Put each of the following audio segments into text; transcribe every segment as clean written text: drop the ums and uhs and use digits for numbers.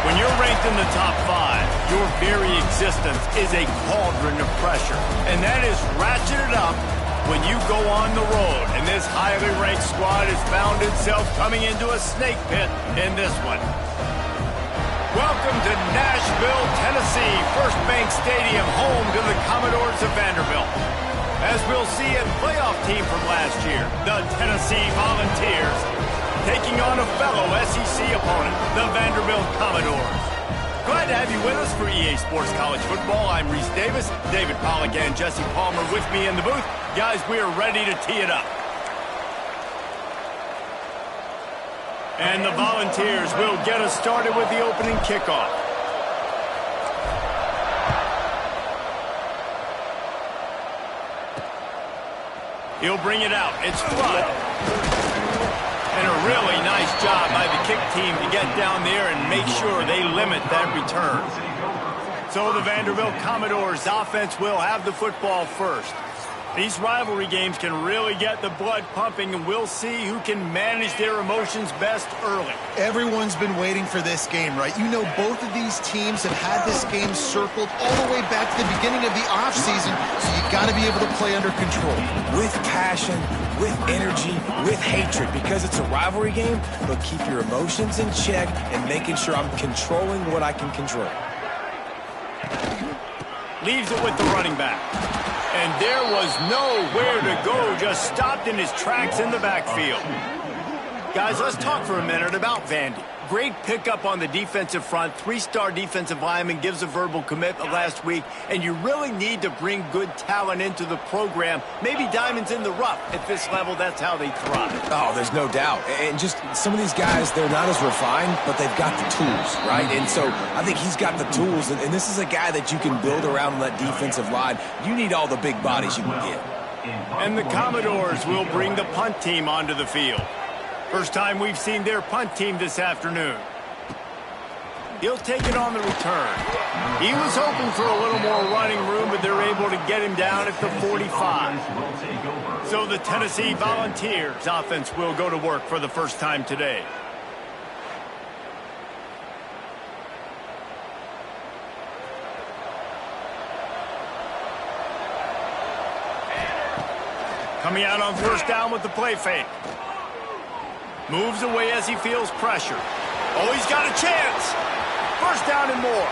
When you're ranked in the top 5, your very existence is a cauldron of pressure. And that is ratcheted up when you go on the road. And this highly ranked squad has found itself coming into a snake pit in this one. Welcome to Nashville, Tennessee, First Bank Stadium, home to the Commodores of Vanderbilt. As we'll see, a playoff team from last year, the Tennessee Volunteers, taking on a fellow SEC opponent, the Vanderbilt Commodores. Glad to have you with us for EA Sports College Football. I'm Reese Davis, David Pollack and Jesse Palmer with me in the booth. Guys, we are ready to tee it up. And the Volunteers will get us started with the opening kickoff. He'll bring it out. It's front. And a really nice job by the kick team to get down there and make sure they limit that return. So the Vanderbilt Commodores offense will have the football first. These rivalry games can really get the blood pumping, and we'll see who can manage their emotions best early. Everyone's been waiting for this game, right? You know, both of these teams have had this game circled all the way back to the beginning of the offseason, so you got to be able to play under control. With passion, with energy, with hatred, because it's a rivalry game, but keep your emotions in check and making sure I'm controlling what I can control. Leaves it with the running back. And there was nowhere to go, just stopped in his tracks in the backfield. Guys, let's talk for a minute about Vandy. Great pickup on the defensive front. 3-star defensive lineman gives a verbal commitment last week, and you really need to bring good talent into the program. Maybe diamonds in the rough. At this level, that's how they thrive. Oh, there's no doubt. And just some of these guys, they're not as refined, but they've got the tools, right? And so I think he's got the tools, and this is a guy that you can build around that defensive line. You need all the big bodies you can get. And the Commodores will bring the punt team onto the field. First time we've seen their punt team this afternoon. He'll take it on the return. He was hoping for a little more running room, but they're able to get him down at the 45. So the Tennessee Volunteers offense will go to work for the first time today. Coming out on first down with the play fake. Moves away as he feels pressure. Oh, he's got a chance. First down and more.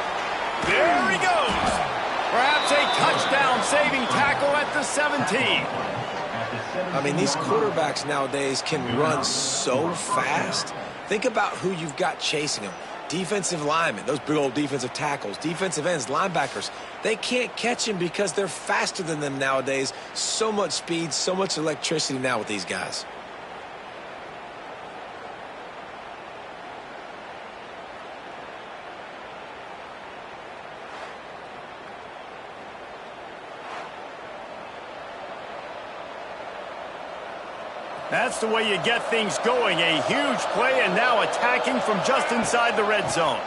There he goes. Perhaps a touchdown-saving tackle at the 17. I mean, these quarterbacks nowadays can run so fast. Think about who you've got chasing them. Defensive linemen, those big old defensive tackles, defensive ends, linebackers. They can't catch him because they're faster than them nowadays. So much speed, so much electricity now with these guys. That's the way you get things going. A huge play, and now attacking from just inside the red zone.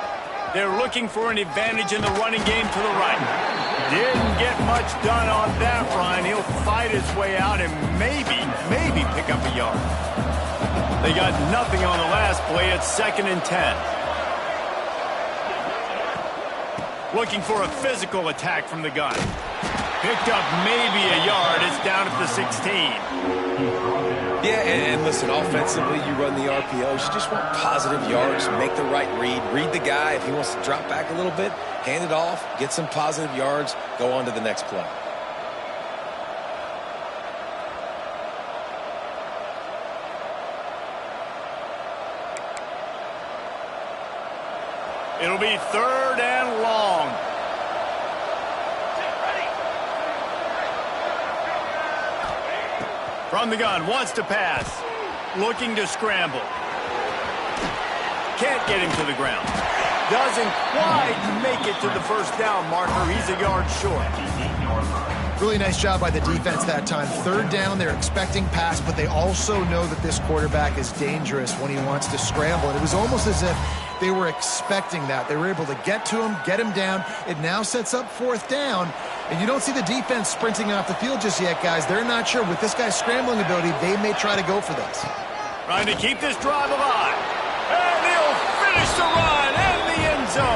They're looking for an advantage in the running game to the right. Didn't get much done on that run. He'll fight his way out and maybe pick up a yard. They got nothing on the last play. It's 2nd and 10. Looking for a physical attack from the gun. Picked up maybe a yard. It's down at the 16. Yeah, and listen, offensively, you run the RPOs. You just want positive yards, make the right read the guy. If he wants to drop back a little bit, hand it off, get some positive yards, go on to the next play. It'll be 3rd and long. From the gun, wants to pass. Looking to scramble. Can't get him to the ground. Doesn't quite make it to the first down marker. He's a yard short. Really nice job by the defense that time. 3rd down, they're expecting pass, but they also know that this quarterback is dangerous when he wants to scramble. And it was almost as if they were expecting that. They were able to get to him, get him down. It now sets up 4th down. And you don't see the defense sprinting off the field just yet, guys. They're not sure. With this guy's scrambling ability, they may try to go for this. Trying to keep this drive alive. And he'll finish the run in the end zone.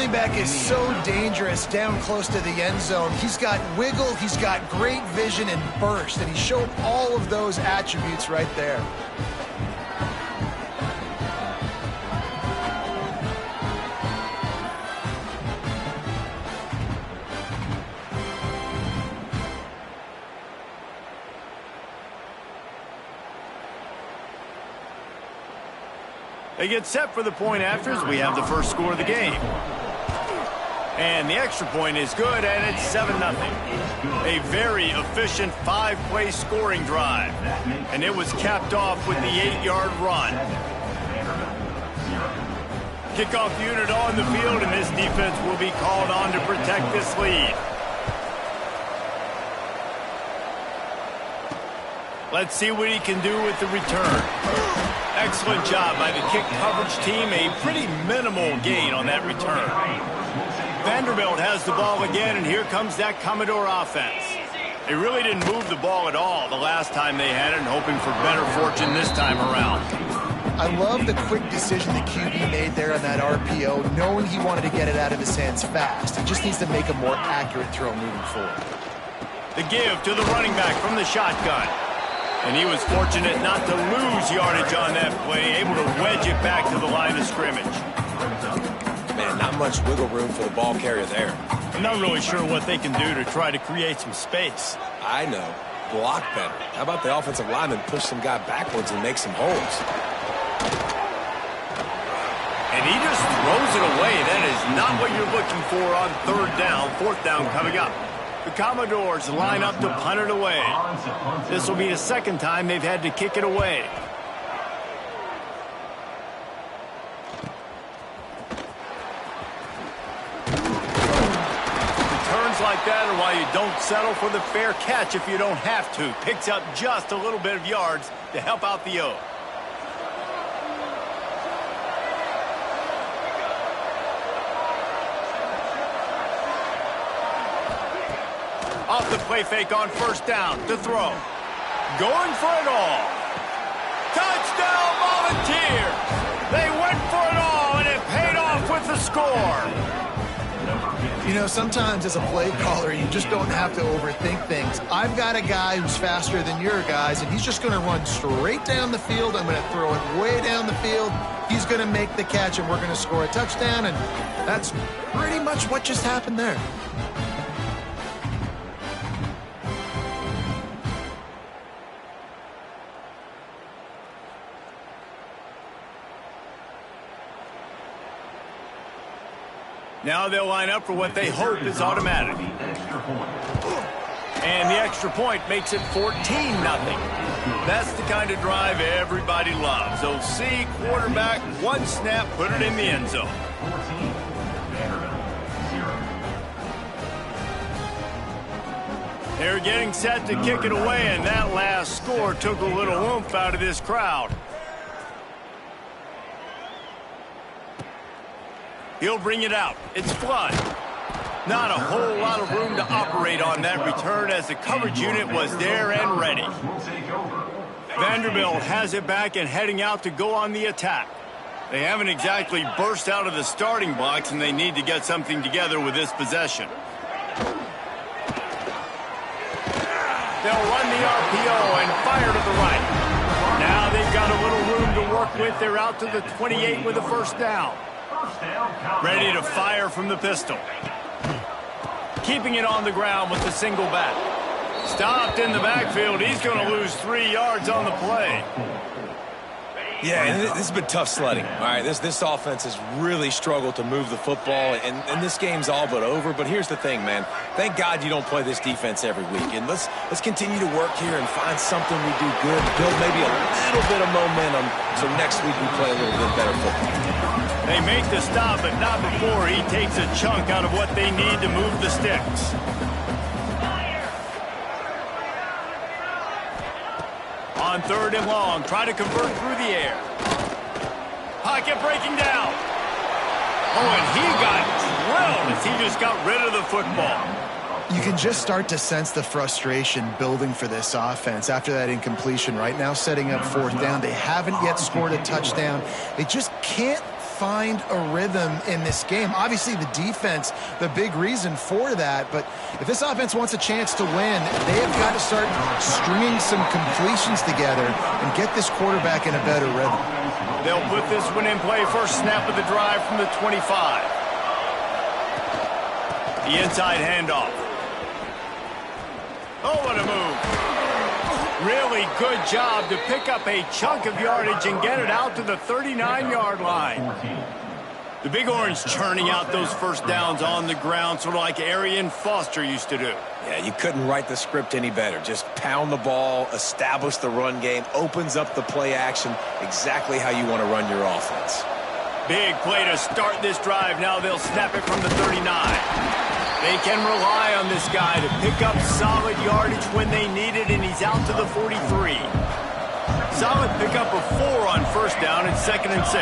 running back is so dangerous down close to the end zone. He's got wiggle, he's got great vision and burst, and he showed all of those attributes right there. They get set for the point afters. We have the first score of the game. And the extra point is good, and it's 7-0. A very efficient 5-play scoring drive. And it was capped off with the 8-yard run. Kickoff unit on the field, and this defense will be called on to protect this lead. Let's see what he can do with the return. Excellent job by the kick coverage team. A pretty minimal gain on that return. Vanderbilt has the ball again, and here comes that Commodore offense. They really didn't move the ball at all the last time they had it, and hoping for better fortune this time around. I love the quick decision the QB made there on that RPO, knowing he wanted to get it out of his hands fast. He just needs to make a more accurate throw moving forward. The give to the running back from the shotgun. And he was fortunate not to lose yardage on that play, able to wedge it back to the line of scrimmage. Man, not much wiggle room for the ball carrier there. I'm not really sure what they can do to try to create some space. I know. Block better. How about the offensive lineman push some guy backwards and make some holes? And he just throws it away. That is not what you're looking for on third down. Fourth down coming up. The Commodores line up to punt it away. This will be the second time they've had to kick it away. Returns like that are why you don't settle for the fair catch if you don't have to. Picks up just a little bit of yards to help out the O. Off the play fake on first down to throw. Going for it all. Touchdown Volunteers! They went for it all, and it paid off with the score. You know, sometimes as a play caller, you just don't have to overthink things. I've got a guy who's faster than your guys, and he's just going to run straight down the field. I'm going to throw it way down the field. He's going to make the catch, and we're going to score a touchdown, and that's pretty much what just happened there. Now they'll line up for what they hope is automatic. And the extra point makes it 14-0. That's the kind of drive everybody loves. OC, quarterback, one snap, put it in the end zone. They're getting set to kick it away, and that last score took a little oomph out of this crowd. He'll bring it out. It's flood. Not a whole lot of room to operate on that return as the coverage unit was there and ready. Vanderbilt has it back and heading out to go on the attack. They haven't exactly burst out of the starting blocks, and they need to get something together with this possession. They'll run the RPO and fire to the right. Now they've got a little room to work with. They're out to the 28 with a first down. Ready to fire from the pistol. Keeping it on the ground with the single back. Stopped in the backfield. He's going to lose 3 yards on the play. Yeah, and this has been tough sledding. All right, this offense has really struggled to move the football, and this game's all but over. But here's the thing, man. Thank God you don't play this defense every week. And let's continue to work here and find something we do good, build maybe a little bit of momentum so next week we play a little bit better football. They make the stop, but not before he takes a chunk out of what they need to move the sticks. On third and long, try to convert through the air. Pocket breaking down. Oh, and he got drilled as he just got rid of the football. You can just start to sense the frustration building for this offense after that incompletion. Right now, setting up fourth down. They haven't yet scored a touchdown. They just can't find a rhythm in this game. Obviously, the defense, the big reason for that. But if this offense wants a chance to win, they have got to start stringing some completions together and get this quarterback in a better rhythm. They'll put this one in play. First snap of the drive from the 25. The inside handoff. Oh, what a move. Really good job to pick up a chunk of yardage and get it out to the 39-yard line. The Big Orange churning out those first downs on the ground, sort of like Arian Foster used to do. Yeah, you couldn't write the script any better. Just pound the ball, establish the run game, opens up the play action, exactly how you want to run your offense. Big play to start this drive. Now they'll snap it from the 39. They can rely on this guy to pick up solid yardage when they need it, and he's out to the 43. Solid pickup of 4 on first down and 2nd and 6.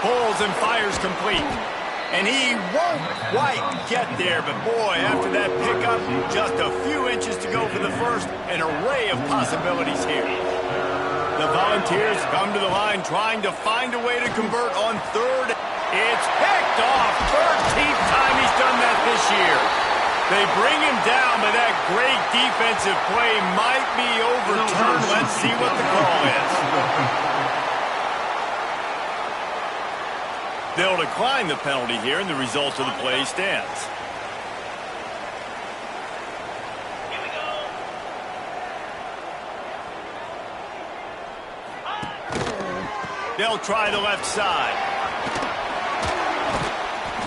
Pulls and fires complete. And he won't quite get there, but boy, after that pickup, just a few inches to go for the first. An array of possibilities here. The Volunteers come to the line trying to find a way to convert on third. It's picked off. 13th time he's done that this year. They bring him down, but that great defensive play might be overturned. Let's see what the call is. They'll decline the penalty here, and the result of the play stands. They'll try the left side.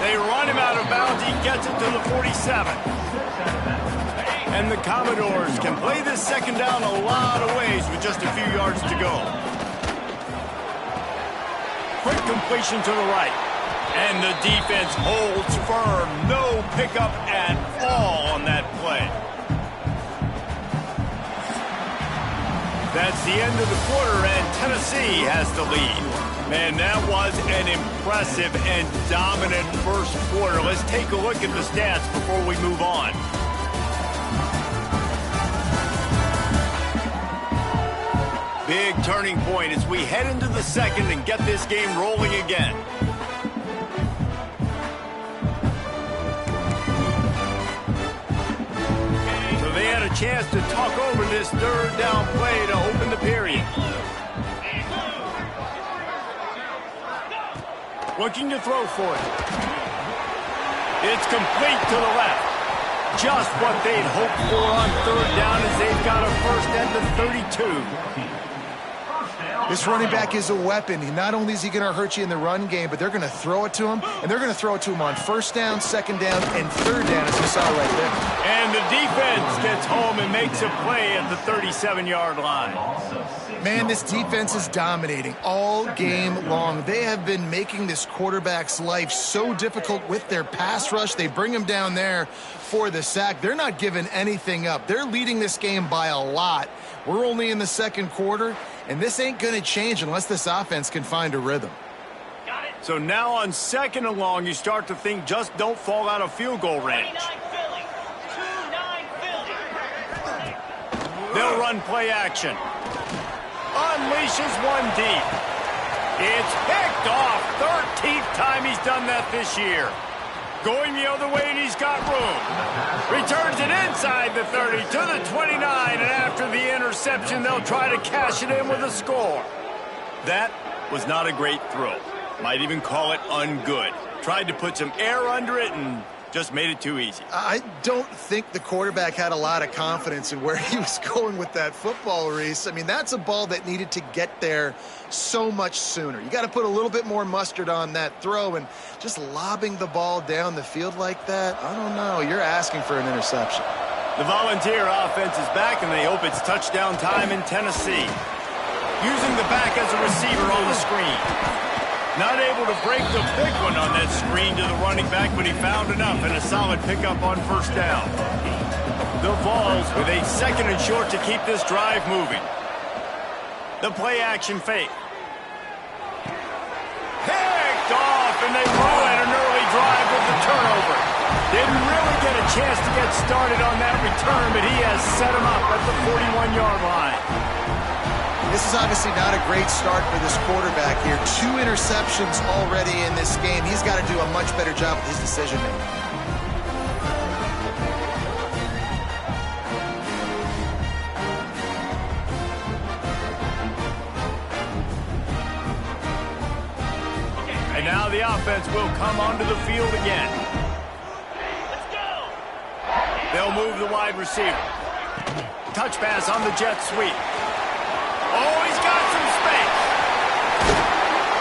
They run him out of bounds. He gets it to the 47. And the Commodores can play this second down a lot of ways with just a few yards to go. Quick completion to the right. And the defense holds firm. No pickup at all on that play. That's the end of the quarter, and Tennessee has the lead. Man, that was an impressive and dominant first quarter. Let's take a look at the stats before we move on. Big turning point as we head into the second and get this game rolling again. So they had a chance to talk over this third down play to open the period. Looking to throw for it. It's complete to the left. Just what they'd hoped for on third down as they've got a first at the 32. This running back is a weapon. Not only is he going to hurt you in the run game, but they're going to throw it to him, and they're going to throw it to him on first down, second down, and third down, as you saw right there. And the defense gets home and makes a play at the 37-yard line. Man, this defense is dominating all game long. They have been making this quarterback's life so difficult with their pass rush. They bring him down there for the sack. They're not giving anything up. They're leading this game by a lot. We're only in the second quarter, and this ain't going to change unless this offense can find a rhythm. So now on second and long, you start to think just don't fall out of field goal range. They'll run play action. Unleashes one deep. It's picked off. 13th time he's done that this year. Going the other way, and he's got room. Returns it inside the 30 to the 29, and after the interception, they'll try to cash it in with a score. That was not a great throw. Might even call it ungood. Tried to put some air under it and just made it too easy. I don't think the quarterback had a lot of confidence in where he was going with that football, Reese. I mean, that's a ball that needed to get there so much sooner. You got to put a little bit more mustard on that throw, and just lobbing the ball down the field like that, I don't know. You're asking for an interception. The Volunteer offense is back, and they hope it's touchdown time in Tennessee. Using the back as a receiver on the screen. Not able to break the big one on that screen to the running back, but he found enough and a solid pickup on first down. The Vols with a second and short to keep this drive moving. The play action fake. Picked off, and they ruin an early drive with the turnover. Didn't really get a chance to get started on that return, but he has set him up at the 41-yard line. This is obviously not a great start for this quarterback here. 2 interceptions already in this game. He's got to do a much better job with his decision-making. And now the offense will come onto the field again. They'll move the wide receiver. Touch pass on the jet sweep. Oh, he's got some space.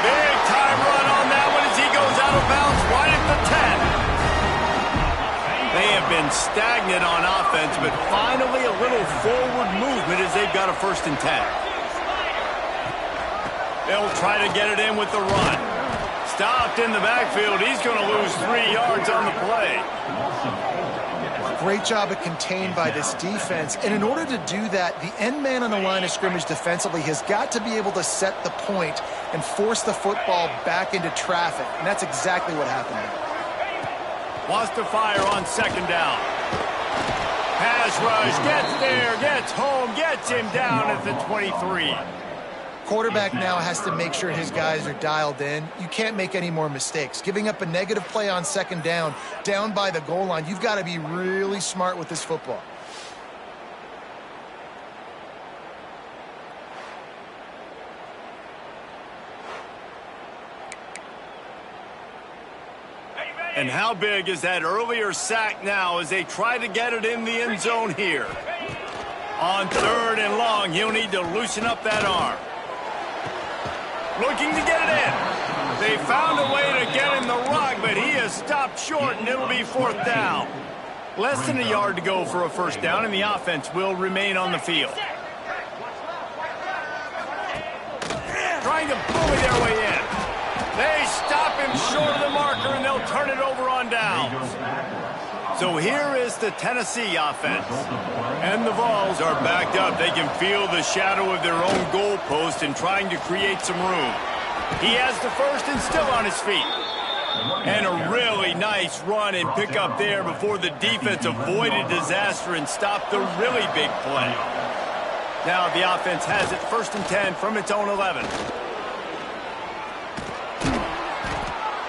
Big time run on that one as he goes out of bounds right at the 10. They have been stagnant on offense, but finally a little forward movement as they've got a 1st and 10. They'll try to get it in with the run. Stopped in the backfield. He's going to lose 3 yards on the play. Great job of contained by this defense. And in order to do that, the end man on the line of scrimmage defensively has got to be able to set the point and force the football back into traffic. And that's exactly what happened there. Wants to fire on 2nd down. Pass rush, gets there, gets home, gets him down at the 23. Quarterback now has to make sure his guys are dialed in. You can't make any more mistakes. Giving up a negative play on 2nd down by the goal line, you've got to be really smart with this football. And how big is that earlier sack now as they try to get it in the end zone here? On 3rd and long, he'll need to loosen up that arm. Looking to get it in. They found a way to get in the rug, but he has stopped short, and it'll be 4th down. Less than a yard to go for a 1st down, and the offense will remain on the field. Trying to bully their way in. They stop him short of the marker, and they'll turn it over on downs. So here is the Tennessee offense. And the Vols are backed up. They can feel the shadow of their own goalpost and trying to create some room. He has the 1st and still on his feet. And a really nice run and pick up there before the defense avoided disaster and stopped the really big play. Now the offense has it 1st and 10 from its own 11.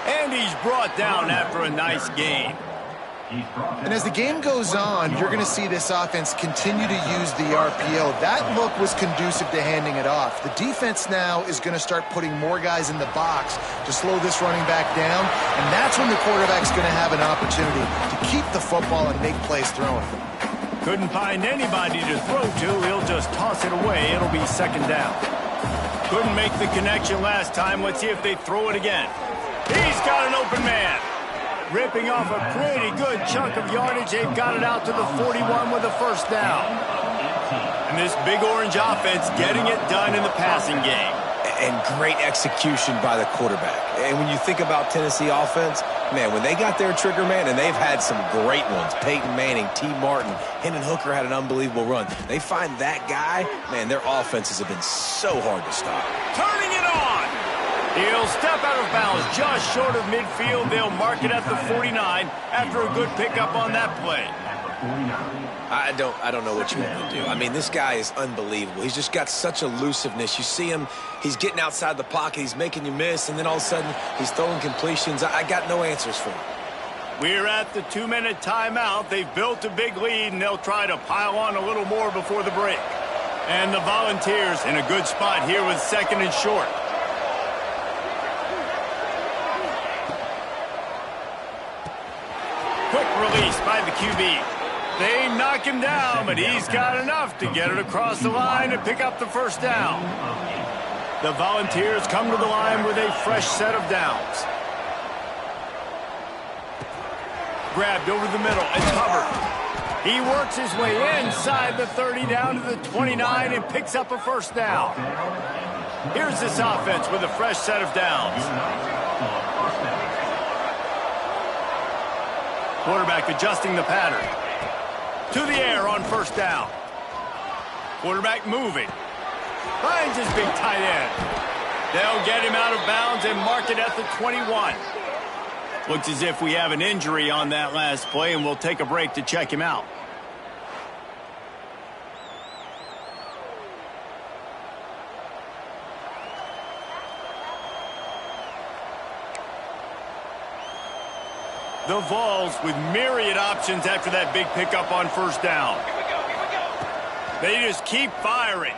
And he's brought down after a nice gain. And as the game goes on, you're going to see this offense continue to use the RPO. That look was conducive to handing it off. The defense now is going to start putting more guys in the box to slow this running back down, and that's when the quarterback's going to have an opportunity to keep the football and make plays throwing. Couldn't find anybody to throw to. He'll just toss it away. It'll be 2nd down. Couldn't make the connection last time. Let's see if they throw it again. He's got an open man. Ripping off a pretty good chunk of yardage. They've got it out to the 41 with a 1st down. And this big orange offense getting it done in the passing game. And great execution by the quarterback. And when you think about Tennessee offense, man, when they got their trigger man, and they've had some great ones. Peyton Manning, T. Martin, Hendon Hooker had an unbelievable run. They find that guy, man, their offenses have been so hard to stop. Turning it on. He'll step out of bounds just short of midfield. They'll mark it at the 49 after a good pickup on that play. I don't know what you want to do. I mean, this guy is unbelievable. He's just got such elusiveness. You see him, he's getting outside the pocket, he's making you miss, and then all of a sudden he's throwing completions. I got no answers for him. We're at the 2-minute timeout. They've built a big lead, and they'll try to pile on a little more before the break. And the Volunteers in a good spot here with 2nd and short. Quick release by the QB. They knock him down, but he's got enough to get it across the line and pick up the 1st down. The Volunteers come to the line with a fresh set of downs. Grabbed over the middle and covered. He works his way inside the 30 down to the 29 and picks up a 1st down. Here's this offense with a fresh set of downs. Quarterback adjusting the pattern. To the air on 1st down. Quarterback moving. Finds his big tight end. They'll get him out of bounds and mark it at the 21. Looks as if we have an injury on that last play, and we'll take a break to check him out. The Vols with myriad options after that big pickup on first down. They just keep firing.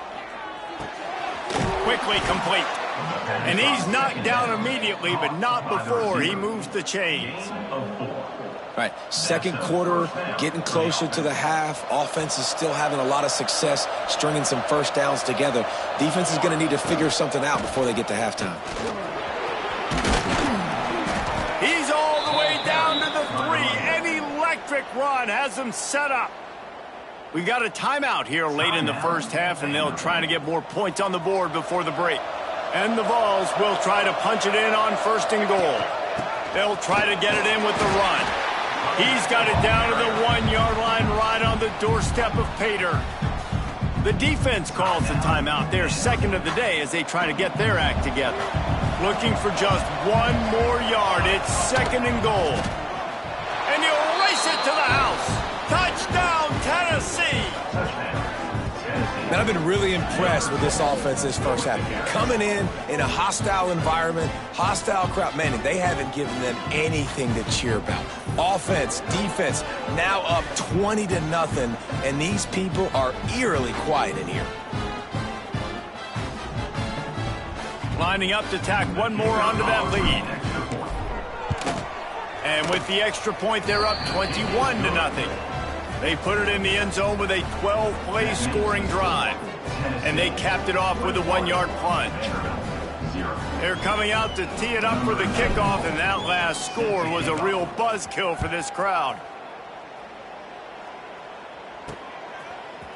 Quickly complete. And he's knocked down immediately, but not before he moves the chains. All right, second quarter, getting closer to the half. Offense is still having a lot of success stringing some first downs together. Defense is going to need to figure something out before they get to halftime. He's all the way down to the 3. An electric run has them set up. We got a timeout here late in the first half, and they'll try to get more points on the board before the break. And the Vols will try to punch it in on first and goal. They'll try to get it in with the run. He's got it down to the 1-yard line right on the doorstep of Pater. The defense calls the timeout, their second of the day, as they try to get their act together. Looking for just 1 more yard. It's second and goal. And he'll race it to the house. Touchdown, Tennessee! Man, I've been really impressed with this offense this first half. Coming in a hostile environment, hostile crowd. Man, they haven't given them anything to cheer about. Offense, defense, now up 20-0, and these people are eerily quiet in here. Lining up to tack one more onto that lead. And with the extra point, they're up 21-0. They put it in the end zone with a 12-play scoring drive. And they capped it off with a 1-yard plunge. They're coming out to tee it up for the kickoff, and that last score was a real buzzkill for this crowd.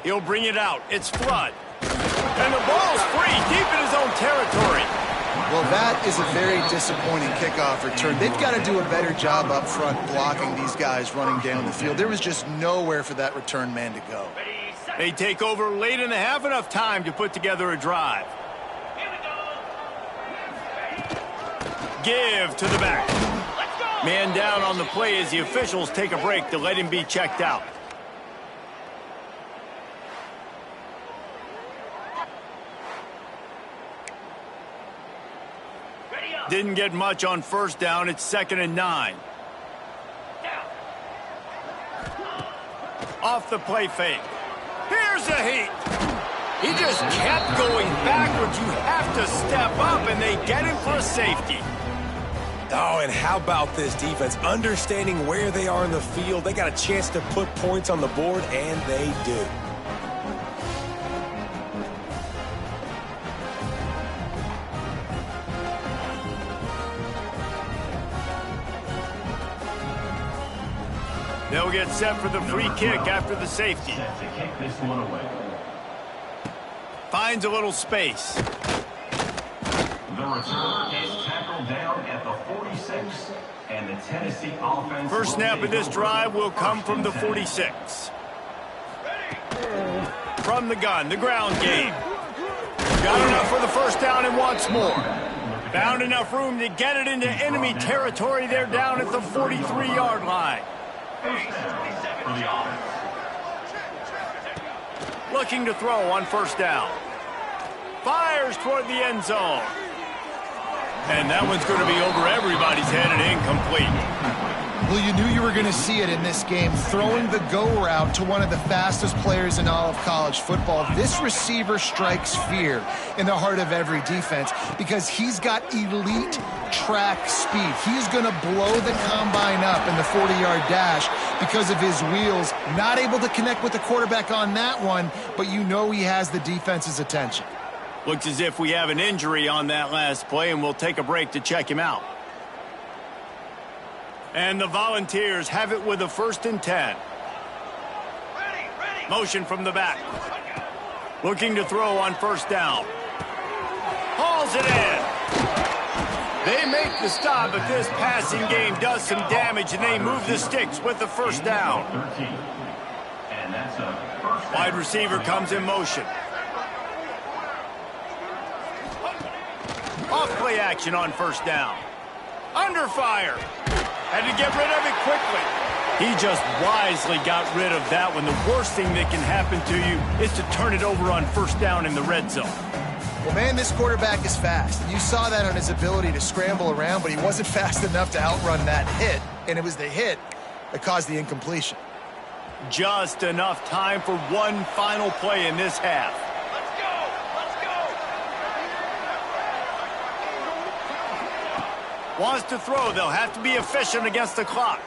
He'll bring it out. It's Flood. And the ball's free deep in his own territory. Well, that is a very disappointing kickoff return. They've got to do a better job up front blocking these guys running down the field. There was just nowhere for that return man to go. They take over late in the half, enough time to put together a drive. Give to the back. Man down on the play as the officials take a break to let him be checked out. Didn't get much on first down. It's 2nd and 9. Off the play fake. Here's a heat. He just kept going backwards. You have to step up, and they get him for a safety. Oh, and how about this defense? Understanding where they are in the field. They got a chance to put points on the board, and they do. They'll get set for the free kick after the safety. Finds a little space. The return is tackled down at the 46, and the Tennessee offense. First snap of this drive will come from the 46. From the gun, the ground game. Got enough for the first down and wants more. Found enough room to get it into enemy territory. They're down at the 43-yard line. Looking to throw on first down. Fires toward the end zone. And that one's going to be over everybody's head and incomplete. Well, you knew you were going to see it in this game. Throwing the go route to one of the fastest players in all of college football. This receiver strikes fear in the heart of every defense because he's got elite track speed. He's going to blow the combine up in the 40-yard dash because of his wheels. Not able to connect with the quarterback on that one, but you know he has the defense's attention. Looks as if we have an injury on that last play, and we'll take a break to check him out. And the Volunteers have it with a 1st and 10. Motion from the back. Looking to throw on first down. Hauls it in. They make the stop, but this passing game does some damage, and they move the sticks with the first down. Wide receiver comes in motion. Off play action on first down. Under fire. Had to get rid of it quickly. He just wisely got rid of that one. The worst thing that can happen to you is to turn it over on first down in the red zone. Well, man, this quarterback is fast. You saw that on his ability to scramble around, but he wasn't fast enough to outrun that hit and it was the hit that caused the incompletion. Just enough time for one final play in this half. Let's go! Let's go! Wants to throw. They'll have to be efficient against the clock.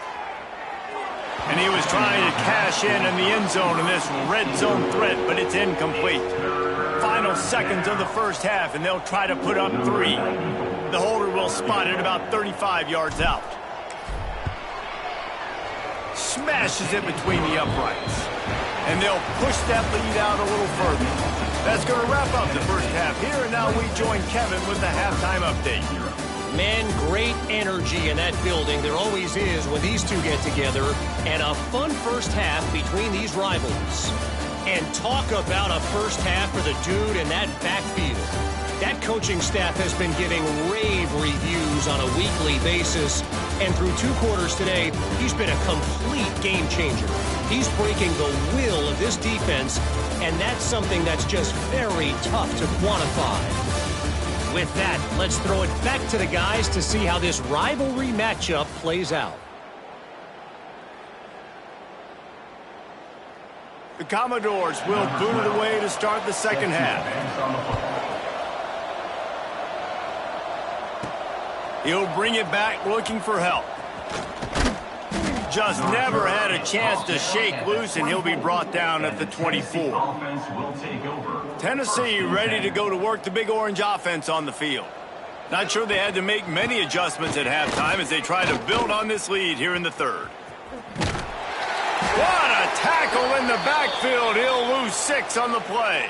And he was trying to cash in the end zone in this red zone threat, but it's incomplete. Final seconds of the first half, and they'll try to put up 3. The holder will spot it about 35 yards out. Smashes it between the uprights. And they'll push that lead out a little further. That's going to wrap up the first half here, and now we join Kevin with the halftime update. Man, great energy in that building. There always is when these two get together. And a fun first half between these rivals. And talk about a first half for the dude in that backfield. That coaching staff has been giving rave reviews on a weekly basis. And through 2 quarters today, he's been a complete game changer. He's breaking the will of this defense, and that's something that's just very tough to quantify. With that, let's throw it back to the guys to see how this rivalry matchup plays out. The Commodores will boot it away to start the second half. He'll bring it back looking for help. Just never had a chance to shake loose, and he'll be brought down at the 24. Tennessee ready to go to work the Big Orange offense on the field. Not sure they had to make many adjustments at halftime as they try to build on this lead here in the third. What a tackle in the backfield. He'll lose 6 on the play.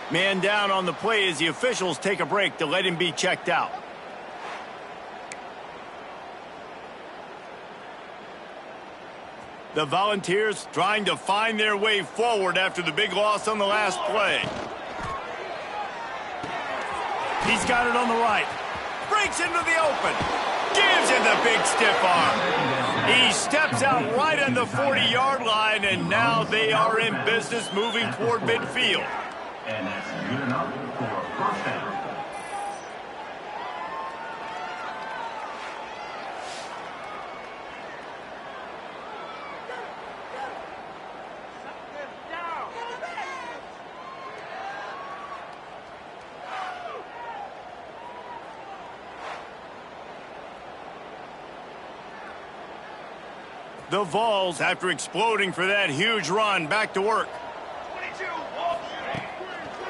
Man down on the play as the officials take a break to let him be checked out. The Volunteers trying to find their way forward after the big loss on the last play. He's got it on the right. Breaks into the open. Gives him the big stiff arm. He steps out right on the 40-yard line, and now they are in business moving toward midfield. And that's good enough for a first down. The Vols, after exploding for that huge run, back to work. 22.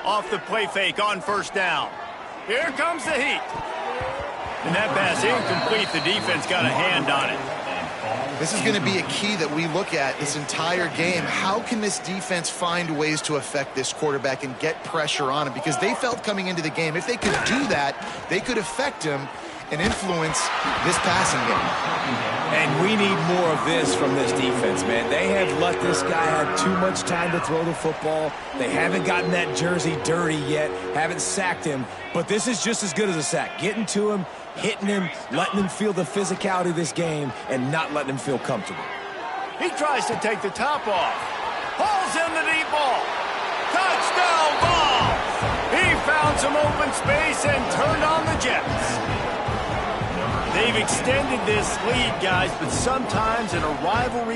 Off the play fake on first down. Here comes the heat. And that pass incomplete. The defense got a hand on it. This is going to be a key that we look at this entire game. How can this defense find ways to affect this quarterback and get pressure on him? Because they felt coming into the game, if they could do that, they could affect him and influence this passing game. And we need more of this from this defense, man. They have let this guy have too much time to throw the football. They haven't gotten that jersey dirty yet, haven't sacked him. But this is just as good as a sack. Getting to him, hitting him, letting him feel the physicality of this game, and not letting him feel comfortable. He tries to take the top off. Hauls in the deep ball. Touchdown ball! He found some open space and turned on the Jets. They've extended this lead, guys, but sometimes in a rivalry